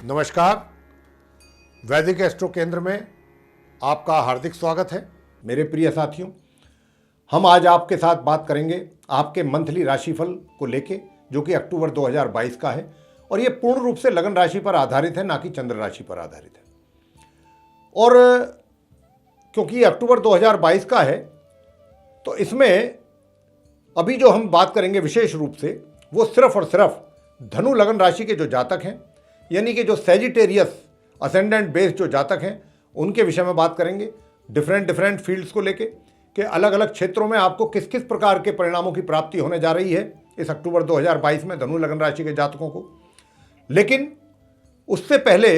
नमस्कार। वैदिक एस्ट्रो केंद्र में आपका हार्दिक स्वागत है। मेरे प्रिय साथियों, हम आज आपके साथ बात करेंगे आपके मंथली राशिफल को लेके, जो कि अक्टूबर 2022 का है और ये पूर्ण रूप से लगन राशि पर आधारित है, ना कि चंद्र राशि पर आधारित है। और क्योंकि ये अक्टूबर 2022 का है तो इसमें अभी जो हम बात करेंगे विशेष रूप से वो सिर्फ और सिर्फ धनु लगन राशि के जो जातक हैं, यानी कि जो सैजिटेरियस असेंडेंट बेस्ड जो जातक हैं, उनके विषय में बात करेंगे। डिफरेंट फील्ड्स को लेके कि अलग अलग क्षेत्रों में आपको किस किस प्रकार के परिणामों की प्राप्ति होने जा रही है इस अक्टूबर 2022 में धनु लगन राशि के जातकों को। लेकिन उससे पहले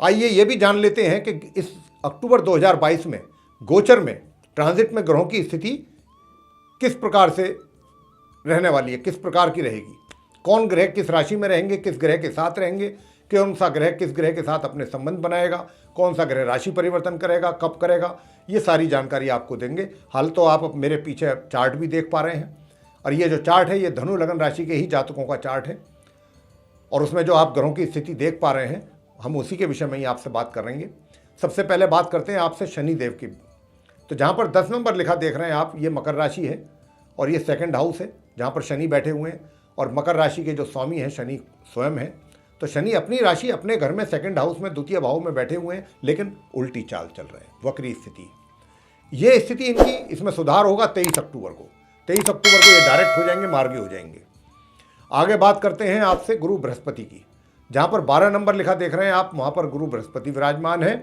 आइए ये भी जान लेते हैं कि इस अक्टूबर 2022 में गोचर में ट्रांजिट में ग्रहों की स्थिति किस प्रकार से रहने वाली है, किस प्रकार की रहेगी, कौन ग्रह किस राशि में रहेंगे, किस ग्रह के साथ रहेंगे, कौन सा ग्रह किस ग्रह के साथ अपने संबंध बनाएगा, कौन सा ग्रह राशि परिवर्तन करेगा, कब करेगा, ये सारी जानकारी आपको देंगे। हाल तो आप मेरे पीछे चार्ट भी देख पा रहे हैं और ये जो चार्ट है ये धनु लगन राशि के ही जातकों का चार्ट है और उसमें जो आप ग्रहों की स्थिति देख पा रहे हैं, हम उसी के विषय में ही आपसे बात करेंगे। सबसे पहले बात करते हैं आपसे शनि देव की। तो जहाँ पर 10 नंबर लिखा देख रहे हैं आप, ये मकर राशि है और ये सेकंड हाउस है जहाँ पर शनि बैठे हुए हैं और मकर राशि के जो स्वामी हैं शनि स्वयं हैं। तो शनि अपनी राशि अपने घर में सेकंड हाउस में द्वितीय भाव में बैठे हुए हैं, लेकिन उल्टी चाल चल रहे हैं, वक्री स्थिति। ये स्थिति इनकी, इसमें सुधार होगा 23 अक्टूबर को। 23 अक्टूबर को ये डायरेक्ट हो जाएंगे, मार्गी हो जाएंगे। आगे बात करते हैं आपसे गुरु बृहस्पति की। जहाँ पर 12 नंबर लिखा देख रहे हैं आप, वहाँ पर गुरु बृहस्पति विराजमान है।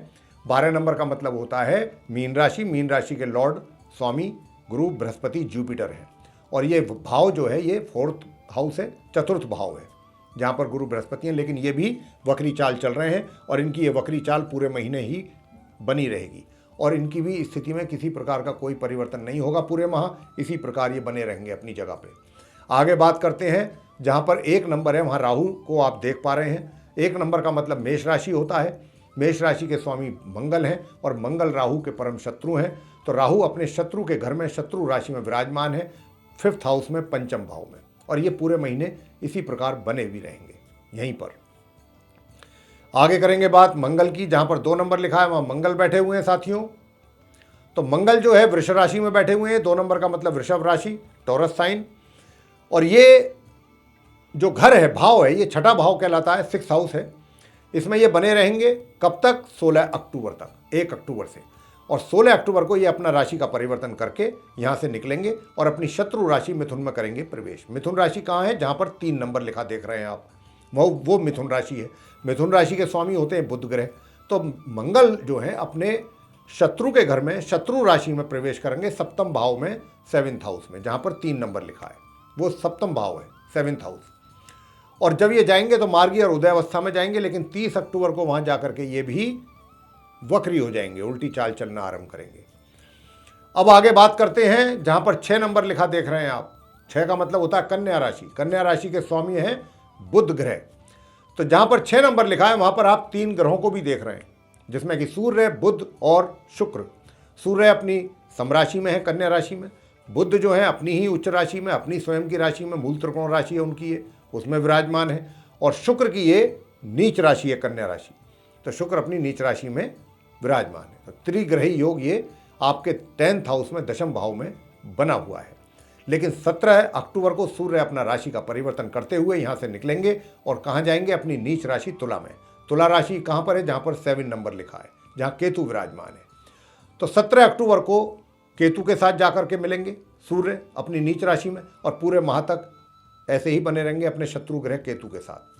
12 नंबर का मतलब होता है मीन राशि। मीन राशि के लॉर्ड स्वामी गुरु बृहस्पति जुपिटर है और ये भाव जो है ये 4th हाउस है, चतुर्थ भाव है जहाँ पर गुरु बृहस्पति हैं। लेकिन ये भी वक्री चाल चल रहे हैं और इनकी ये वक्री चाल पूरे महीने ही बनी रहेगी और इनकी भी स्थिति में किसी प्रकार का कोई परिवर्तन नहीं होगा। पूरे माह इसी प्रकार ये बने रहेंगे अपनी जगह पे। आगे बात करते हैं जहाँ पर 1 नंबर है, वहाँ राहु को आप देख पा रहे हैं। 1 नंबर का मतलब मेष राशि होता है। मेष राशि के स्वामी मंगल हैं और मंगल राहु के परम शत्रु हैं। तो राहु अपने शत्रु के घर में शत्रु राशि में विराजमान है, 5th हाउस में, पंचम भाव में, और ये पूरे महीने इसी प्रकार बने भी रहेंगे यहीं पर। आगे करेंगे बात मंगल की। जहां पर 2 नंबर लिखा है वहां मंगल बैठे हुए हैं साथियों। तो मंगल जो है वृष राशि में बैठे हुए हैं। 2 नंबर का मतलब वृषभ राशि, टॉरस साइन। और ये जो घर है, भाव है, ये 6ठा भाव कहलाता है, 6th हाउस है। इसमें ये बने रहेंगे कब तक? 16 अक्टूबर तक, 1 अक्टूबर से। और 16 अक्टूबर को ये अपना राशि का परिवर्तन करके यहाँ से निकलेंगे और अपनी शत्रु राशि मिथुन में करेंगे प्रवेश। मिथुन राशि कहाँ है? जहाँ पर 3 नंबर लिखा देख रहे हैं आप, वो मिथुन राशि है। मिथुन राशि के स्वामी होते हैं बुध ग्रह। तो मंगल जो है अपने शत्रु के घर में शत्रु राशि में प्रवेश करेंगे, 7th भाव में, 7th हाउस में, जहाँ पर 3 नंबर लिखा है वो 7th भाव है, 7th हाउस। और जब ये जाएंगे तो मार्गी और उदय अवस्था में जाएंगे, लेकिन 30 अक्टूबर को वहाँ जा करके ये भी वक्री हो जाएंगे, उल्टी चाल चलना आरंभ करेंगे। अब आगे बात करते हैं जहां पर 6 नंबर लिखा देख रहे हैं आप। 6 का मतलब होता है कन्या राशि। कन्या राशि के स्वामी हैं बुध ग्रह। तो जहां पर 6 नंबर लिखा है वहां पर आप 3 ग्रहों को भी देख रहे हैं, जिसमें कि सूर्य, बुध और शुक्र। सूर्य अपनी समराशि में है, कन्या राशि में। बुध जो है अपनी ही उच्च राशि में, अपनी स्वयं की राशि में, मूल त्रिकोण राशि है उनकी, ये उसमें विराजमान है। और शुक्र की ये नीच राशि है, कन्या राशि। तो शुक्र अपनी नीच राशि में विराजमान है। तो त्रिग्रही योग ये आपके 10th हाउस में, 10th भाव में बना हुआ है। लेकिन 17 अक्टूबर को सूर्य अपना राशि का परिवर्तन करते हुए यहाँ से निकलेंगे और कहाँ जाएंगे? अपनी नीच राशि तुला में। तुला राशि कहाँ पर है? जहाँ पर 7 नंबर लिखा है, जहाँ केतु विराजमान है। तो 17 अक्टूबर को केतु के साथ जाकर के मिलेंगे सूर्य अपनी नीच राशि में और पूरे माह तक ऐसे ही बने रहेंगे अपने शत्रु ग्रह केतु के साथ।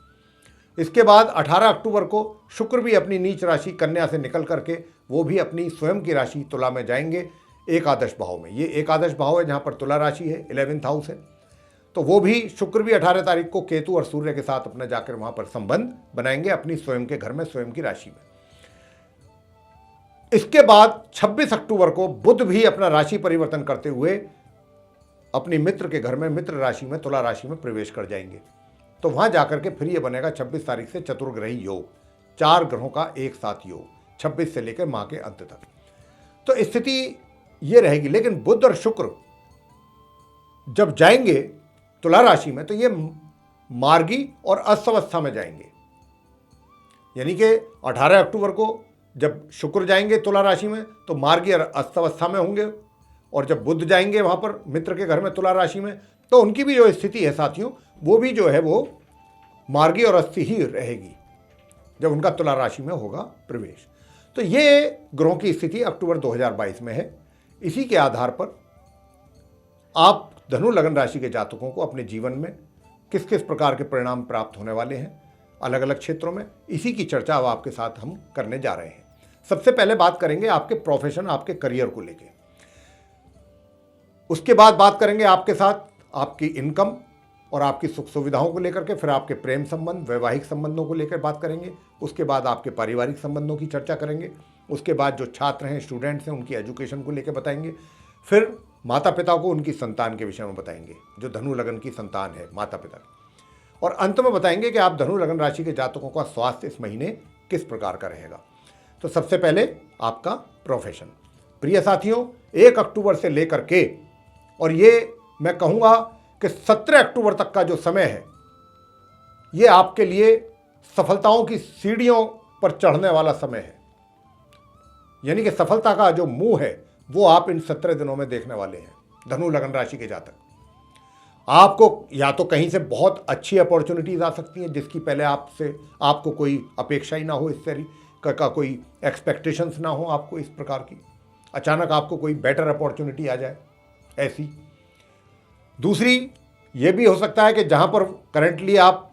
इसके बाद 18 अक्टूबर को शुक्र भी अपनी नीच राशि कन्या से निकल करके वो भी अपनी स्वयं की राशि तुला में जाएंगे, एकादश भाव में। ये एकादश भाव है जहाँ पर तुला राशि है, 11th हाउस है। तो वो भी शुक्र भी 18 तारीख को केतु और सूर्य के साथ अपना जाकर वहाँ पर संबंध बनाएंगे अपनी स्वयं के घर में, स्वयं की राशि में। इसके बाद 26 अक्टूबर को बुध भी अपना राशि परिवर्तन करते हुए अपनी मित्र के घर में, मित्र राशि में, तुला राशि में प्रवेश कर जाएंगे। तो वहां जाकर के फिर ये बनेगा 26 तारीख से चतुर्ग्रही योग, 4 ग्रहों का एक साथ योग, 26 से लेकर माह के अंत तक। तो स्थिति ये रहेगी। लेकिन बुध और शुक्र जब जाएंगे तुला राशि में तो ये मार्गी और अस्तवस्था में जाएंगे। यानी कि 18 अक्टूबर को जब शुक्र जाएंगे तुला राशि में तो मार्गी और अस्तवस्था में होंगे, और जब बुध जाएंगे वहाँ पर मित्र के घर में तुला राशि में तो उनकी भी जो स्थिति है साथियों वो भी जो है वो मार्गी और अस्थि ही रहेगी जब उनका तुला राशि में होगा प्रवेश। तो ये ग्रहों की स्थिति अक्टूबर 2022 में है। इसी के आधार पर आप धनु लगन राशि के जातकों को अपने जीवन में किस किस प्रकार के परिणाम प्राप्त होने वाले हैं अलग अलग क्षेत्रों में, इसी की चर्चा अब आपके साथ हम करने जा रहे हैं। सबसे पहले बात करेंगे आपके प्रोफेशन, आपके करियर को लेके। उसके बाद बात करेंगे आपके साथ आपकी इनकम और आपकी सुख सुविधाओं को लेकर के, फिर आपके प्रेम संबंध, वैवाहिक संबंधों को लेकर बात करेंगे। उसके बाद आपके पारिवारिक संबंधों की चर्चा करेंगे। उसके बाद जो छात्र हैं, स्टूडेंट्स हैं, उनकी एजुकेशन को लेकर बताएंगे। फिर माता पिता को उनकी संतान के विषय में बताएंगे, जो धनु लगन की संतान है माता पिता की। और अंत में बताएंगे कि आप धनु लगन राशि के जातकों का स्वास्थ्य इस महीने किस प्रकार का रहेगा। तो सबसे पहले आपका प्रोफेशन। प्रिय साथियों, 1 अक्टूबर से लेकर के और ये मैं कहूँगा कि 17 अक्टूबर तक का जो समय है ये आपके लिए सफलताओं की सीढ़ियों पर चढ़ने वाला समय है। यानी कि सफलता का जो मुंह है वो आप इन 17 दिनों में देखने वाले हैं धनु लगन राशि के जातक। आपको या तो कहीं से बहुत अच्छी अपॉर्चुनिटीज आ सकती हैं जिसकी पहले आपको कोई अपेक्षा ही ना हो, इस तरह का कोई एक्सपेक्टेशंस ना हो आपको, इस प्रकार की अचानक आपको कोई बेटर अपॉर्चुनिटी आ जाए ऐसी। दूसरी ये भी हो सकता है कि जहां पर करंटली आप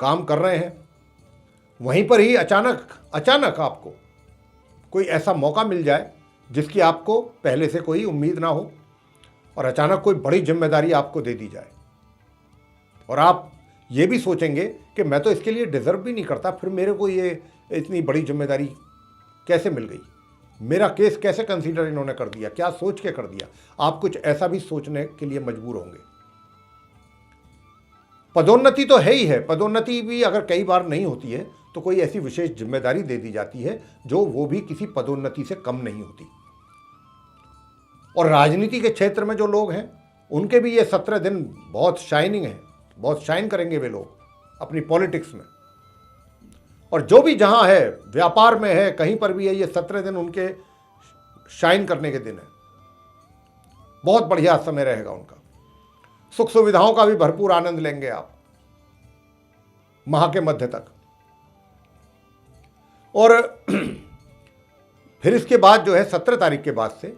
काम कर रहे हैं वहीं पर ही अचानक आपको कोई ऐसा मौका मिल जाए जिसकी आपको पहले से कोई उम्मीद ना हो और अचानक कोई बड़ी जिम्मेदारी आपको दे दी जाए और आप ये भी सोचेंगे कि मैं तो इसके लिए डिजर्व भी नहीं करता, फिर मेरे को ये इतनी बड़ी जिम्मेदारी कैसे मिल गई, मेरा केस कैसे कंसीडर इन्होंने कर दिया, क्या सोच के कर दिया। आप कुछ ऐसा भी सोचने के लिए मजबूर होंगे। पदोन्नति तो है ही है, पदोन्नति भी अगर कई बार नहीं होती है तो कोई ऐसी विशेष जिम्मेदारी दे दी जाती है जो वो भी किसी पदोन्नति से कम नहीं होती। और राजनीति के क्षेत्र में जो लोग हैं उनके भी ये 17 दिन बहुत शाइनिंग है, बहुत शाइन करेंगे वे लोग अपनी पॉलिटिक्स में। और जो भी जहां है, व्यापार में है, कहीं पर भी है, ये 17 दिन उनके शाइन करने के दिन है। बहुत बढ़िया समय रहेगा उनका। सुख सुविधाओं का भी भरपूर आनंद लेंगे आप माह के मध्य तक। और फिर इसके बाद जो है 17 तारीख के बाद से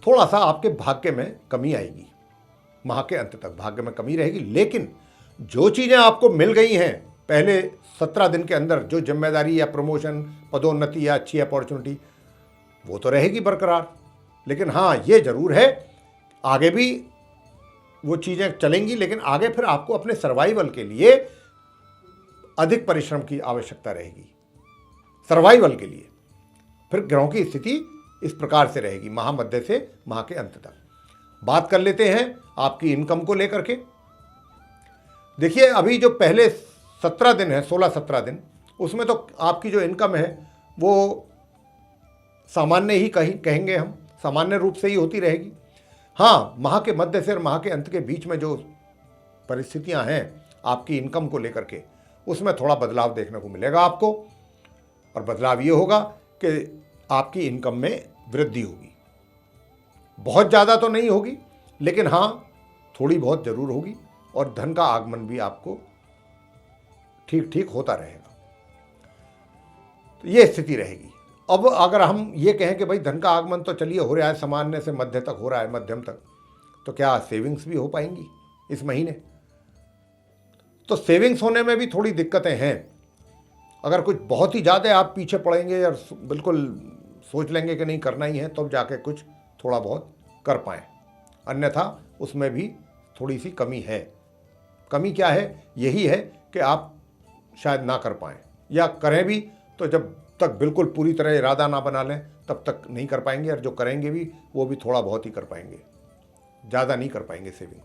थोड़ा सा आपके भाग्य में कमी आएगी। माह के अंत तक भाग्य में कमी रहेगी, लेकिन जो चीज़ें आपको मिल गई हैं पहले 17 दिन के अंदर, जो जिम्मेदारी या प्रमोशन, पदोन्नति या अच्छी अपॉर्चुनिटी, वो तो रहेगी बरकरार। लेकिन हाँ, ये जरूर है आगे भी वो चीज़ें चलेंगी, लेकिन आगे फिर आपको अपने सर्वाइवल के लिए अधिक परिश्रम की आवश्यकता रहेगी। सर्वाइवल के लिए फिर ग्रहों की स्थिति इस प्रकार से रहेगी माह मध्य से माह के अंत तक। बात कर लेते हैं आपकी इनकम को लेकर के। देखिए, अभी जो पहले 17 दिन है, 16-17 दिन, उसमें तो आपकी जो इनकम है वो सामान्य ही कहेंगे हम, सामान्य रूप से ही होती रहेगी। हाँ, माह के मध्य से और माह के अंत के बीच में जो परिस्थितियां हैं आपकी इनकम को लेकर के, उसमें थोड़ा बदलाव देखने को मिलेगा आपको। और बदलाव ये होगा कि आपकी इनकम में वृद्धि होगी। बहुत ज़्यादा तो नहीं होगी, लेकिन हाँ थोड़ी बहुत ज़रूर होगी। और धन का आगमन भी आपको ठीक ठीक होता रहेगा। तो ये स्थिति रहेगी। अब अगर हम ये कहें कि भाई धन का आगमन तो चलिए हो रहा है, सामान्य से मध्य तक हो रहा है, मध्यम तक, तो क्या सेविंग्स भी हो पाएंगी इस महीने? तो सेविंग्स होने में भी थोड़ी दिक्कतें हैं। अगर कुछ बहुत ही ज़्यादा आप पीछे पड़ेंगे और बिल्कुल सोच लेंगे कि नहीं करना ही है, तब जाके कुछ थोड़ा बहुत कर पाएँ, अन्यथा उसमें भी थोड़ी सी कमी है। कमी क्या है? यही है कि आप शायद ना कर पाएँ, या करें भी तो जब तक बिल्कुल पूरी तरह इरादा ना बना लें तब तक नहीं कर पाएंगे, और जो करेंगे भी वो भी थोड़ा बहुत ही कर पाएंगे, ज़्यादा नहीं कर पाएंगे सेविंग।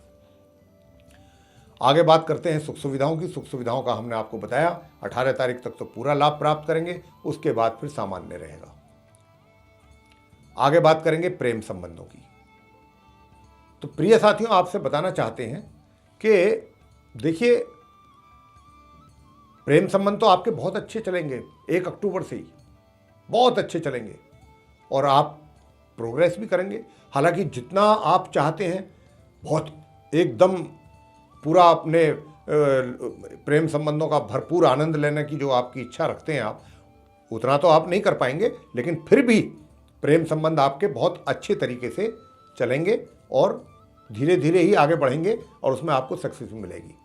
आगे बात करते हैं सुख सुविधाओं की। सुख सुविधाओं का हमने आपको बताया 18 तारीख तक तो पूरा लाभ प्राप्त करेंगे, उसके बाद फिर सामान्य रहेगा। आगे बात करेंगे प्रेम संबंधों की। तो प्रिय साथियों, आपसे बताना चाहते हैं कि देखिए, प्रेम संबंध तो आपके बहुत अच्छे चलेंगे, 1 अक्टूबर से ही बहुत अच्छे चलेंगे और आप प्रोग्रेस भी करेंगे। हालांकि जितना आप चाहते हैं, बहुत एकदम पूरा अपने प्रेम संबंधों का भरपूर आनंद लेने की जो आपकी इच्छा रखते हैं आप, उतना तो आप नहीं कर पाएंगे, लेकिन फिर भी प्रेम संबंध आपके बहुत अच्छे तरीके से चलेंगे और धीरे धीरे ही आगे बढ़ेंगे और उसमें आपको सक्सेस मिलेगी।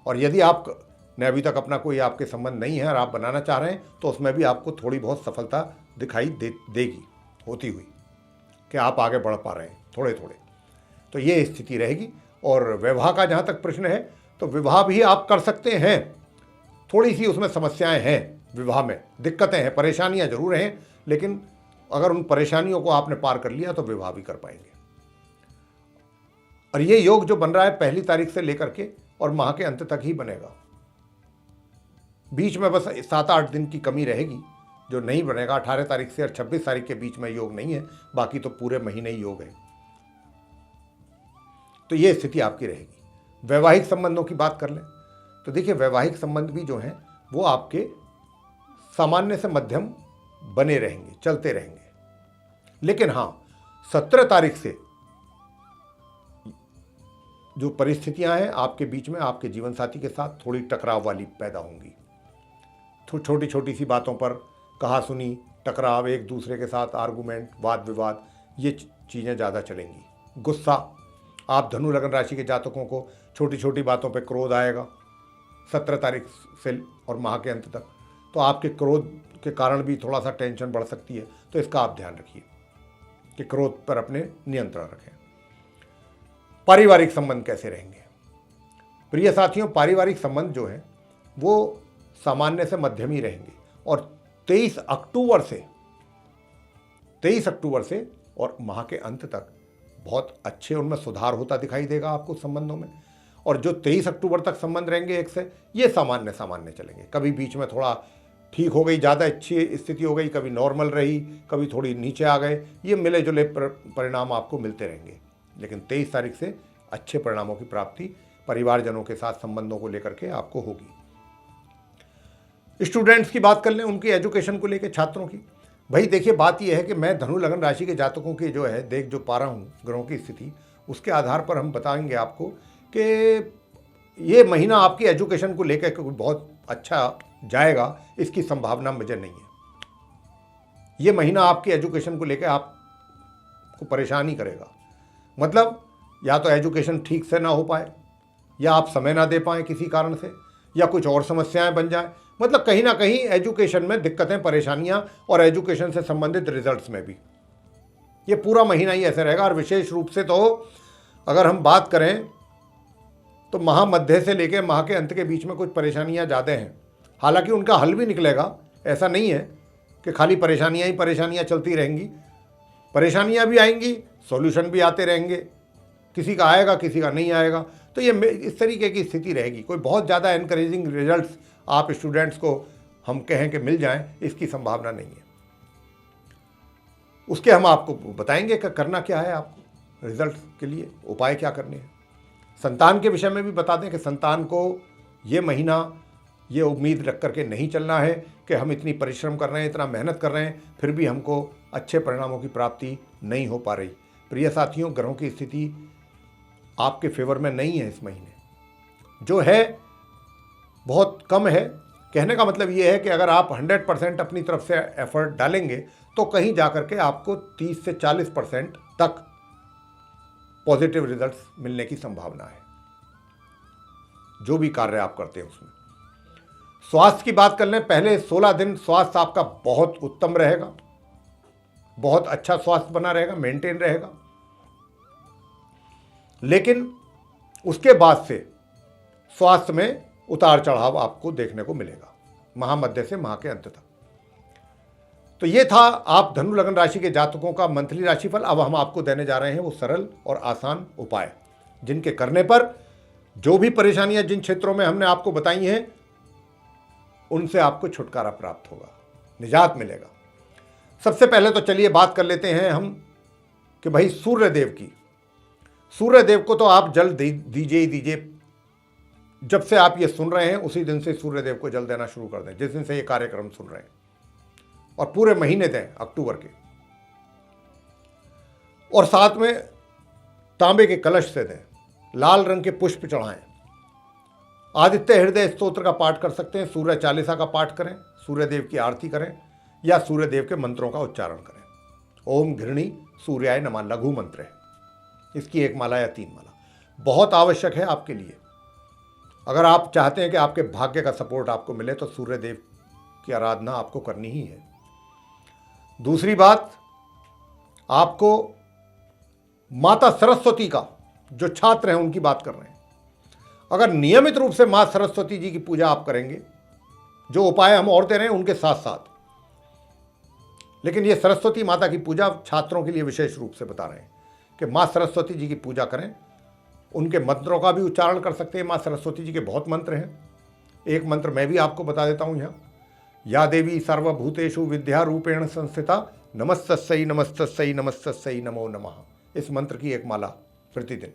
और यदि आप ने अभी तक अपना कोई आपके संबंध नहीं है और आप बनाना चाह रहे हैं, तो उसमें भी आपको थोड़ी बहुत सफलता दिखाई देगी होती हुई कि आप आगे बढ़ पा रहे हैं थोड़े थोड़े। तो ये स्थिति रहेगी। और विवाह का जहाँ तक प्रश्न है, तो विवाह भी आप कर सकते हैं। थोड़ी सी उसमें समस्याएं हैं, विवाह में दिक्कतें हैं, परेशानियां जरूर हैं, लेकिन अगर उन परेशानियों को आपने पार कर लिया तो विवाह भी कर पाएंगे। और ये योग जो बन रहा है 1 तारीख से लेकर के और माह के अंत तक ही बनेगा। बीच में बस 7-8 दिन की कमी रहेगी जो नहीं बनेगा। 18 तारीख से और 26 तारीख के बीच में योग नहीं है, बाकी तो पूरे महीने ही योग है। तो ये स्थिति आपकी रहेगी। वैवाहिक संबंधों की बात कर लें तो देखिए, वैवाहिक संबंध भी जो हैं वो आपके सामान्य से मध्यम बने रहेंगे, चलते रहेंगे। लेकिन हाँ, 17 तारीख से जो परिस्थितियां हैं आपके बीच में, आपके जीवन साथी के साथ थोड़ी टकराव वाली पैदा होंगी। छोटी छोटी सी बातों पर कहा सुनी, टकराव, एक दूसरे के साथ आर्गूमेंट, वाद विवाद, ये चीज़ें ज़्यादा चलेंगी। गुस्सा, आप धनु लगन राशि के जातकों को छोटी छोटी बातों पे क्रोध आएगा 17 तारीख से और माह के अंत तक। तो आपके क्रोध के कारण भी थोड़ा सा टेंशन बढ़ सकती है, तो इसका आप ध्यान रखिए कि क्रोध पर अपने नियंत्रण रखें। पारिवारिक संबंध कैसे रहेंगे? प्रिय साथियों, पारिवारिक संबंध जो है वो सामान्य से मध्यम ही रहेंगे और 23 अक्टूबर से और माह के अंत तक बहुत अच्छे उनमें सुधार होता दिखाई देगा आपको संबंधों में। और जो 23 अक्टूबर तक संबंध रहेंगे एक से, ये सामान्य चलेंगे। कभी बीच में थोड़ा ठीक हो गई, ज़्यादा अच्छी स्थिति हो गई, कभी नॉर्मल रही, कभी थोड़ी नीचे आ गए, ये मिले जुले परिणाम आपको मिलते रहेंगे। लेकिन 23 तारीख से अच्छे परिणामों की प्राप्ति परिवारजनों के साथ संबंधों को लेकर के आपको होगी। स्टूडेंट्स की बात कर लें, उनकी एजुकेशन को लेकर, छात्रों की, भाई देखिए, बात यह है कि मैं धनु लगन राशि के जातकों की जो है देख जो पा रहा हूँ ग्रहों की स्थिति, उसके आधार पर हम बताएंगे आपको कि ये महीना आपकी एजुकेशन को लेकर के बहुत अच्छा जाएगा, इसकी संभावना मुझे नहीं है। ये महीना आपकी एजुकेशन को लेकर आपको परेशान ही करेगा। मतलब या तो एजुकेशन ठीक से ना हो पाए, या आप समय ना दे पाएँ किसी कारण से, या कुछ और समस्याएं बन जाए। मतलब कहीं ना कहीं एजुकेशन में दिक्कतें, परेशानियां और एजुकेशन से संबंधित रिजल्ट्स में भी ये पूरा महीना ही ऐसे रहेगा। और विशेष रूप से तो अगर हम बात करें तो माह मध्य से लेकर माह के अंत के बीच में कुछ परेशानियां ज़्यादा हैं। हालांकि उनका हल भी निकलेगा, ऐसा नहीं है कि खाली परेशानियां ही परेशानियां चलती रहेंगी। परेशानियां भी आएंगी, सॉल्यूशन भी आते रहेंगे, किसी का आएगा किसी का नहीं आएगा। तो ये इस तरीके की स्थिति रहेगी। कोई बहुत ज़्यादा एनकरेजिंग रिजल्ट्स आप स्टूडेंट्स को हम कहें कि मिल जाएं, इसकी संभावना नहीं है। उसके हम आपको बताएंगे कि करना क्या है, आपको रिजल्ट के लिए उपाय क्या करने हैं। संतान के विषय में भी बता दें कि संतान को ये महीना ये उम्मीद रख करके नहीं चलना है कि हम इतनी परिश्रम कर रहे हैं, इतना मेहनत कर रहे हैं, फिर भी हमको अच्छे परिणामों की प्राप्ति नहीं हो पा रही। प्रिय साथियों, ग्रहों की स्थिति आपके फेवर में नहीं है इस महीने, जो है बहुत कम है। कहने का मतलब ये है कि अगर आप 100% अपनी तरफ से एफर्ट डालेंगे तो कहीं जाकर के आपको 30 से 40% तक पॉजिटिव रिजल्ट्स मिलने की संभावना है, जो भी कार्य आप करते हैं उसमें। स्वास्थ्य की बात कर लें, पहले 16 दिन स्वास्थ्य आपका बहुत उत्तम रहेगा, बहुत अच्छा स्वास्थ्य बना रहेगा, मेंटेन रहेगा। लेकिन उसके बाद से स्वास्थ्य में उतार चढ़ाव आपको देखने को मिलेगा माह मध्य से माह के अंत तक। तो ये था आप धनु लगन राशि के जातकों का मंथली राशिफल। अब हम आपको देने जा रहे हैं वो सरल और आसान उपाय, जिनके करने पर जो भी परेशानियां जिन क्षेत्रों में हमने आपको बताई हैं उनसे आपको छुटकारा प्राप्त होगा, निजात मिलेगा। सबसे पहले तो चलिए बात कर लेते हैं हम कि भाई सूर्य देव की। सूर्य देव को तो आप जल दीजिए ही दीजिए जब से आप ये सुन रहे हैं उसी दिन से सूर्यदेव को जल देना शुरू कर दें, जिस दिन से ये कार्यक्रम सुन रहे हैं, और पूरे महीने दें अक्टूबर के। और साथ में तांबे के कलश से दें, लाल रंग के पुष्प चढ़ाएं। आदित्य हृदय स्तोत्र का पाठ कर सकते हैं, सूर्य चालीसा का पाठ करें, सूर्यदेव की आरती करें या सूर्यदेव के मंत्रों का उच्चारण करें। ओम घृणी सूर्याय नमः लघु मंत्र है, इसकी 1 माला या 3 माला बहुत आवश्यक है आपके लिए। अगर आप चाहते हैं कि आपके भाग्य का सपोर्ट आपको मिले तो सूर्यदेव की आराधना आपको करनी ही है। दूसरी बात, आपको माता सरस्वती का, जो छात्र हैं उनकी बात कर रहे हैं, अगर नियमित रूप से मां सरस्वती जी की पूजा आप करेंगे, जो उपाय हम और दे रहे हैं उनके साथ साथ, लेकिन ये सरस्वती माता की पूजा छात्रों के लिए विशेष रूप से बता रहे हैं कि मां सरस्वती जी की पूजा करें। उनके मंत्रों का भी उच्चारण कर सकते हैं। मां सरस्वती जी के बहुत मंत्र हैं, एक मंत्र मैं भी आपको बता देता हूं यहाँ। या देवी सर्वभूतेषु विद्या रूपेण संस्थिता नमस्तस्यै नमस्तस्यै नमस्तस्यै नमो नमः। इस मंत्र की 1 माला प्रतिदिन,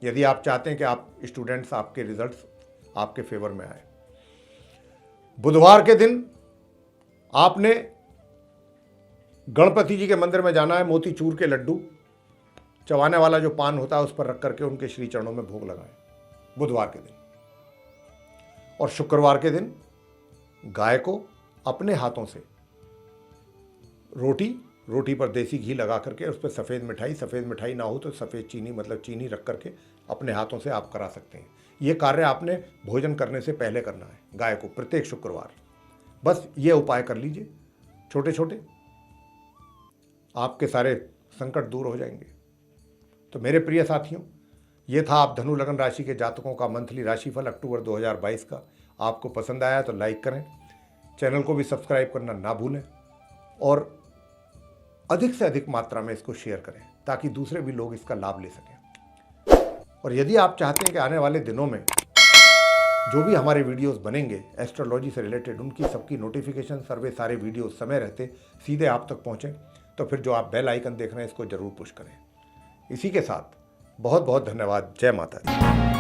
यदि आप चाहते हैं कि आप स्टूडेंट्स, आपके रिजल्ट्स आपके फेवर में आए। बुधवार के दिन आपने गणपति जी के मंदिर में जाना है, मोतीचूर के लड्डू, चबाने वाला जो पान होता है उस पर रख करके उनके श्री चरणों में भोग लगाएं बुधवार के दिन। और शुक्रवार के दिन गाय को अपने हाथों से रोटी पर देसी घी लगा करके उस पर सफ़ेद मिठाई ना हो तो सफ़ेद चीनी, मतलब चीनी रख करके अपने हाथों से आप करा सकते हैं। ये कार्य आपने भोजन करने से पहले करना है गाय को प्रत्येक शुक्रवार। बस ये उपाय कर लीजिए छोटे छोटे, आपके सारे संकट दूर हो जाएंगे। तो मेरे प्रिय साथियों, ये था आप धनु लगन राशि के जातकों का मंथली राशिफल अक्टूबर 2022 का। आपको पसंद आया तो लाइक करें, चैनल को भी सब्सक्राइब करना ना भूलें और अधिक से अधिक मात्रा में इसको शेयर करें ताकि दूसरे भी लोग इसका लाभ ले सकें। और यदि आप चाहते हैं कि आने वाले दिनों में जो भी हमारे वीडियोस बनेंगे एस्ट्रोलॉजी से रिलेटेड, उनकी सबकी नोटिफिकेशन सर्वे सारे वीडियोस समय रहते सीधे आप तक पहुँचें, तो फिर जो आप बेल आइकन देख रहे हैं इसको जरूर पुश करें। इसी के साथ बहुत बहुत धन्यवाद। जय माता दी।